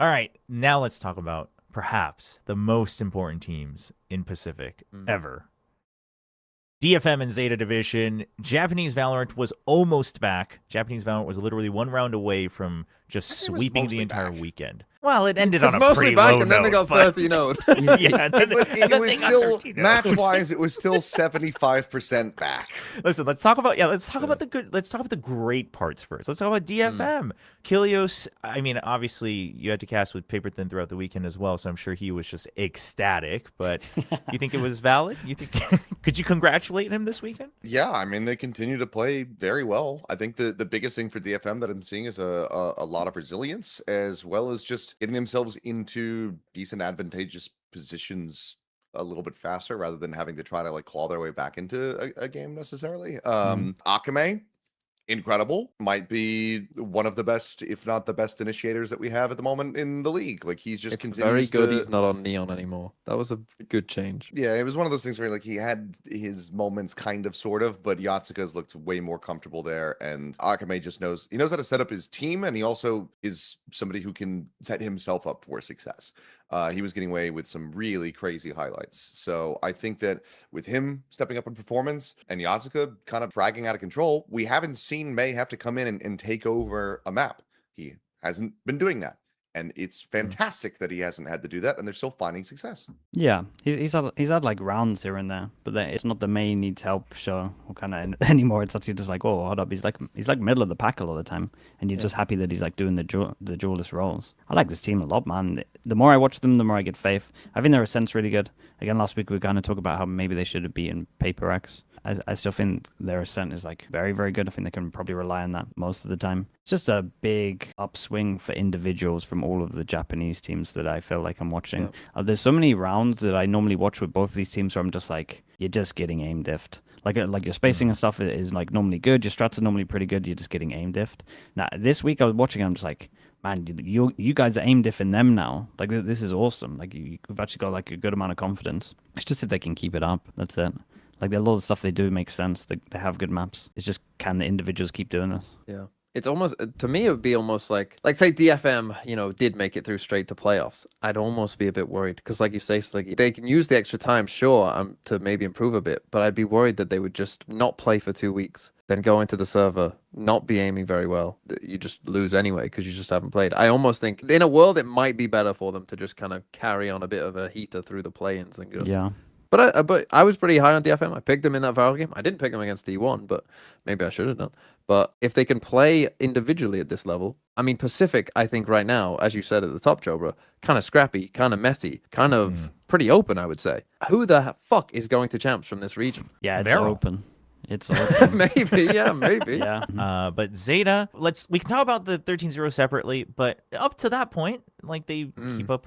All right, now let's talk about perhaps the most important teams in Pacific ever. DFM and ZETA division. Japanese Valorant was almost back. Japanese Valorant was literally one round away from just sweeping the entire weekend. Well, it ended on a pretty low note. And then they got 13-0'd. Yeah, but it was still, match-wise, it was still 75% back. Listen, let's talk about the good. Let's talk about the great parts first. Let's talk about DFM. Kilios, I mean, obviously you had to cast with Paper Thin throughout the weekend as well, so I'm sure he was just ecstatic. But you think it was valid? You think could you congratulate him this weekend? Yeah, I mean, they continue to play very well. I think the biggest thing for DFM that I'm seeing is a lot of resilience, as well as just getting themselves into decent, advantageous positions a little bit faster, rather than having to try to like claw their way back into a game necessarily. Akame, incredible, might be one of the best, if not the best, initiators that we have at the moment in the league. Like he's just continues very good. He's not on Neon anymore. That was a good change. Yeah, it was one of those things where like he had his moments, kind of, sort of, but Yatsuka's looked way more comfortable there, and Akame just knows how to set up his team, and he also is somebody who can set himself up for success. He was getting away with some really crazy highlights. So I think that with him stepping up in performance and Yatsuka kind of fragging out of control, we haven't seen May have to come in and take over a map. He hasn't been doing that. And it's fantastic that he hasn't had to do that, and they're still finding success. Yeah, he's had like rounds here and there, but it's not the May needs help show or kind of anymore. It's actually just like, oh, hold up, he's like middle of the pack a lot of the time, and you're just happy that he's like doing the duelist roles. I like this team a lot, man. The more I watch them, the more I get faith. I think their ascent's really good. Again, last week we were kind of talking about how maybe they should have beaten Paper X. I still think their ascent is like very, very good. I think they can probably rely on that most of the time. It's just a big upswing for individuals from all of the Japanese teams that I feel like I'm watching. Yeah. There's so many rounds that I normally watch with both of these teams where I'm just like, you're just getting aim diffed. Like your spacing and stuff is like normally good. Your strats are normally pretty good. You're just getting aim diffed. Now, this week I was watching, I'm just like, man, you guys are aim diffing them now. Like, this is awesome. Like, you've actually got like a good amount of confidence. It's just if they can keep it up. That's it. Like, a lot of the stuff they do makes sense. They have good maps. It's just, can the individuals keep doing this? Yeah. It's almost, to me, it would be almost like say DFM, did make it through straight to playoffs. I'd almost be a bit worried because, like you say, like they can use the extra time, sure, to maybe improve a bit, but I'd be worried that they would just not play for 2 weeks, then go into the server, not be aiming very well. You just lose anyway because you just haven't played. I almost think in a world it might be better for them to just kind of carry on a bit of a heater through the play-ins and just. Yeah. But I was pretty high on DFM. I picked them in that Valor game. I didn't pick them against D1, but maybe I should have done. But if they can play individually at this level, I mean, Pacific, I think right now, as you said at the top, Jobra, kind of scrappy, kind of messy, kind of pretty open, I would say. Who the fuck is going to champs from this region? Yeah, it's open. It's open. Maybe, yeah, maybe. Yeah. But ZETA, we can talk about the 13-0 separately, but up to that point, like they keep up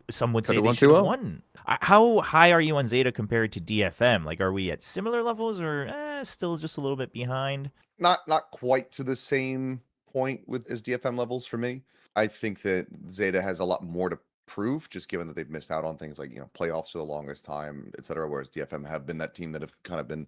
some would say they should have won. How high are you on ZETA compared to DFM? Like, are we at similar levels or still just a little bit behind? Not quite to the same point as DFM levels for me. I think that ZETA has a lot more to prove, just given that they've missed out on things like playoffs for the longest time, etc. Whereas DFM have been that team that have kind of been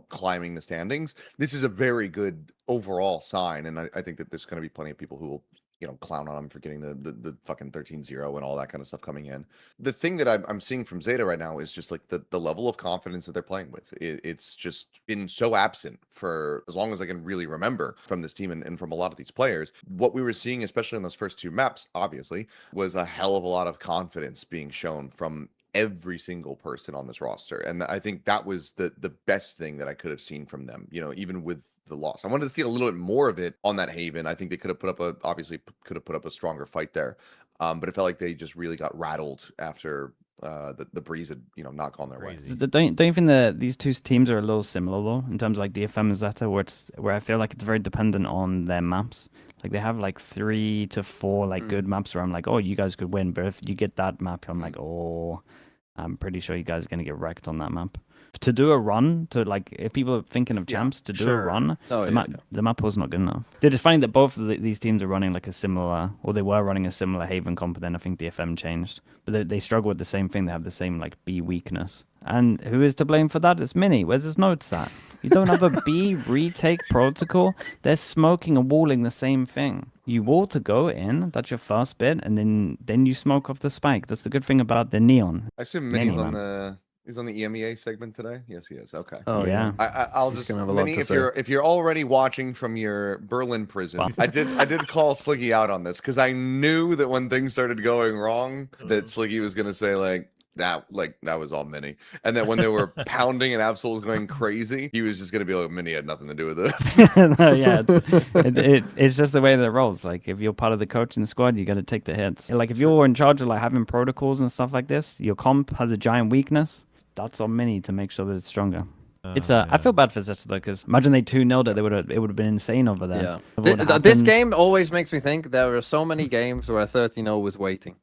climbing the standings. This is a very good overall sign, and I think that there's going to be plenty of people who will clown on them for getting the fucking 13-0 and all that kind of stuff coming in. The thing that I'm seeing from ZETA right now is just like the level of confidence that they're playing with. It's just been so absent for as long as I can really remember from this team and from a lot of these players. What we were seeing, especially in those first two maps, obviously, was a hell of a lot of confidence being shown from every single person on this roster. And I think that was the best thing that I could have seen from them, even with the loss. I wanted to see a little bit more of it on that Haven. I think they could have put up a stronger fight there. But it felt like they just really got rattled after the breeze had not gone their way. Don't you think that these two teams are a little similar though, in terms of like DFM and ZETA, where I feel like it's very dependent on their maps? Like they have like 3 to 4 like good maps where I'm like, oh, you guys could win, but if you get that map, I'm like, oh, I'm pretty sure you guys are gonna get wrecked on that map. To do a run, to like, if people are thinking of champs, to do a run, the map was not good enough. They're just finding that both of these teams are running like a similar, or they were running a similar Haven comp, but then I think DFM changed. But they struggle with the same thing. They have the same like B weakness. And who is to blame for that? It's Mini. Where's his notes at? You don't have a B retake protocol? They're smoking and walling the same thing. You wall to go in, that's your first bit, and then you smoke off the spike. That's the good thing about the neon. I assume Minnie's Neon on the he's on the EMEA segment today. Yes, he is. Okay. Oh Yeah. He's I'll just gonna have a lot Minnie, to if you're already watching from your Berlin prison, Wow. I did call Sliggy out on this because I knew that when things started going wrong, that Sliggy was gonna say that was all Minnie, and that when they were pounding and Absol was going crazy, he was just gonna be like, Minnie had nothing to do with this. No, yeah, it's just the way that it rolls. Like if you're part of the coaching squad, you got to take the hits. Like if you're in charge of like having protocols and stuff like this, your comp has a giant weakness. That's on Mini to make sure that it's stronger. I feel bad for ZETA though, because imagine they 2-0'd it, it would have been insane over there. Yeah. Of what This happened. game always makes me think there are so many games where 13-0 was waiting,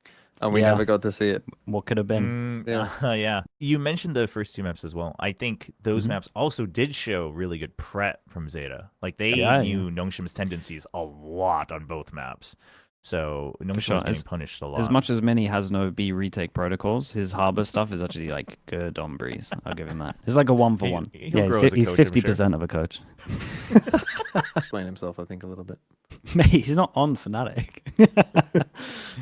and we Yeah. never got to see it. What could have been? Yeah. You mentioned the first 2 maps as well. I think those Mhm. maps also did show really good prep from ZETA. Like they Yeah, knew Nongshim's tendencies a lot on both maps. So Nongshim sure. was getting punished a lot. As much as Mini has no B retake protocols, his harbor stuff is actually like good on Breeze. I'll give him that. It's like a 1-for-1. He'll Yeah, grow as a he's coach, I'm 50% of a coach. Explain himself, I think, a little bit. Mate, he's not on Fnatic.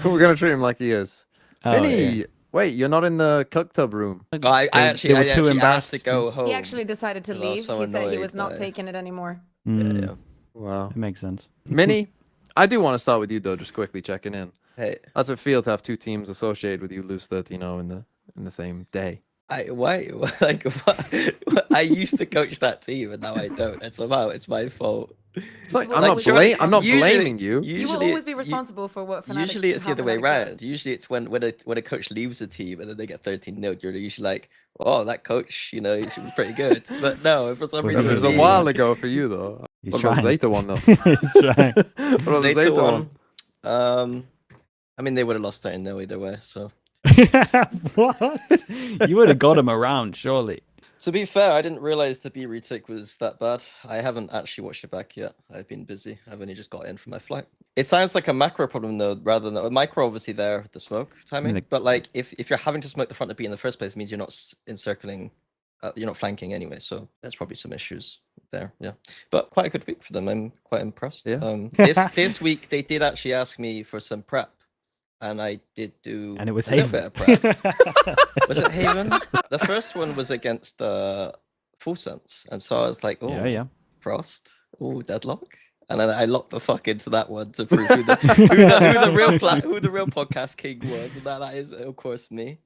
We're gonna treat him like he is. Oh, Minnie, yeah. wait, you're not in the cook tub room. I They were too actually asked embarrassed to go home. He actually decided to because I was leave. so He said he annoyed was not by- taking it anymore. Mm, Yeah. Wow. It makes sense. Minnie, I do want to start with you though, just quickly checking in. Hey, How's it feel to have 2 teams associated with you lose 13-0 in the same day? why? Like, what? I used to coach that team, and now I don't. And somehow it's my fault. It's like, Well, I'm like, not, surely- I'm not usually- blaming you. You will always be responsible for what Fnatic. Usually it's the how other way Fnatic around. does. Usually it's when a coach leaves a team and then they get 13-0, you're usually like, oh, that coach, he should be pretty good. But no, for some Well, reason It was a me- while ago for you though. He's What about trying. Zeta one though? He's trying. What about the Zeta Zeta one. one? I mean, they would have lost 13-0 either way. So What? You would have got him around, surely. to be fair, I didn't realize the B retake was that bad. I haven't actually watched it back yet. I've been busy. I've only just got in from my flight. It sounds like a macro problem though, rather than a micro. Obviously, there the smoke timing. like- But like, if you're having to smoke the front of B in the first place, it means you're not encircling, you're not flanking anyway. So there's probably some issues there. Yeah, but quite a good week for them. I'm quite impressed. Yeah. This week they did actually ask me for some prep, and I did do. And it was a little Haven. bit of prep. Was it Haven? The first one was against Full Sense, and so I was like, oh, Yeah. Frost, oh, Deadlock. And then I locked the fuck into that one to prove who the real podcast king was, and that is of course me.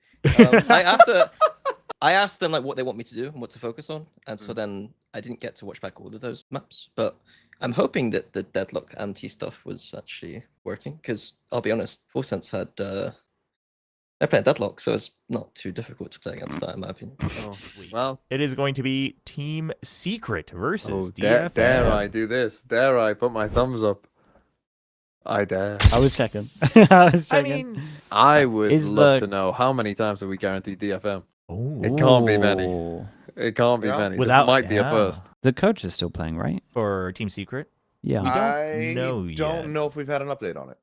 I asked them like what they want me to do and what to focus on, and so then I didn't get to watch back all of those maps, but I'm hoping that the Deadlock anti stuff was actually working, because I'll be honest, Full Sense had I played Deadlock, so it's not too difficult to play against that in my opinion. Oh, well, It is going to be Team Secret versus dare DFM. I do this? Dare I put my thumbs up? I dare. I was checking. I was I checking. mean, I would Is love the- to know how many times have we guaranteed DFM? oh, It can't be many. Ooh. It can't be Yeah. many. Without- this might be a yeah. first. The coach is still playing, right? for Team Secret. Yeah. don't I know yet. don't know if we've had an update on it.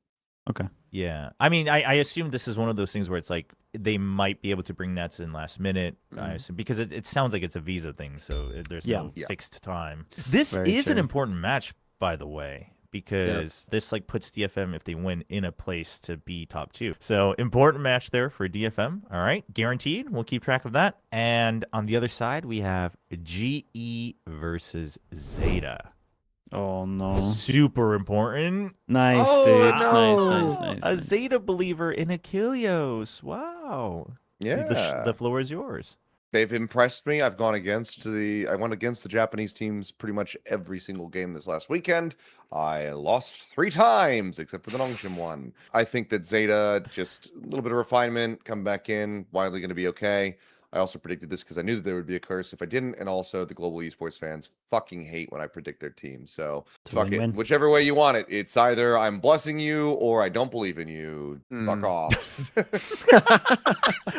Okay. Yeah, I mean, I assume this is one of those things where it's like they might be able to bring Nets in last minute. I assume because it sounds like it's a visa thing, so there's no Yeah. fixed time. This Very is an true. important match, by the way, because this like puts DFM, if they win, in a place to be top 2. So important match there for DFM. All right, guaranteed. We'll keep track of that. And on the other side, we have GE versus ZETA. Oh no. Super important. Nice, Oh, dude. no. Nice. A ZETA believer in Achilles. Wow. Yeah. The floor is yours. They've impressed me. I went against the Japanese teams pretty much every single game this last weekend. I lost 3 times, except for the Nongshim one. I think that ZETA, just a little bit of refinement, come back in, widely going to be okay. I also predicted this because I knew that there would be a curse if I didn't, and also the global esports fans fucking hate when I predict their team. So It's a fuck it, win-win. whichever way you want it. It's either I'm blessing you or I don't believe in you. Fuck Mm. off.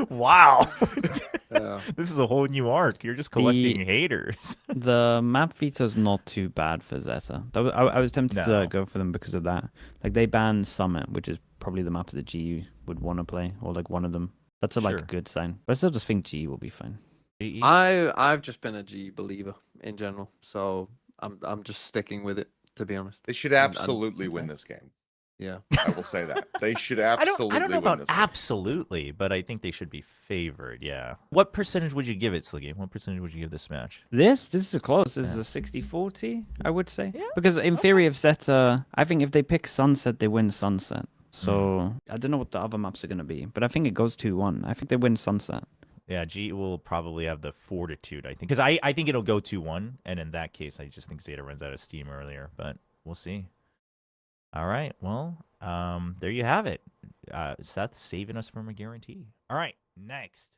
Wow. Yeah. This is a whole new arc. You're just collecting haters. The map veto's not too bad for ZETA. I was tempted No. to go for them because of that. Like they banned Summit, which is probably the map that GE would want to play, or like one of them. That's like a Sure. good sign. But I still just think GE will be fine. GE? I've just been a G believer in general, so I'm just sticking with it, to be honest. They should I'm- absolutely win okay. this game. Yeah. I will say that. They should I absolutely don't know win about this game. absolutely, but I think they should be favored. Yeah. What percentage would you give it, Sliggy? What percentage would you give this match? This is a close. This is Yeah. a 60-40, I would say. Yeah, Because in theory, if ZETA, I think if they pick Sunset, they win Sunset. So I don't know what the other maps are going to be, but I think it goes 2-1. I think they win Sunset. Yeah, G will probably have the fortitude, I think. Because I think it'll go 2-1, and in that case, I just think Zeta runs out of steam earlier, but we'll see. All right, well, there you have it. Seth saving us from a guarantee. All right, next.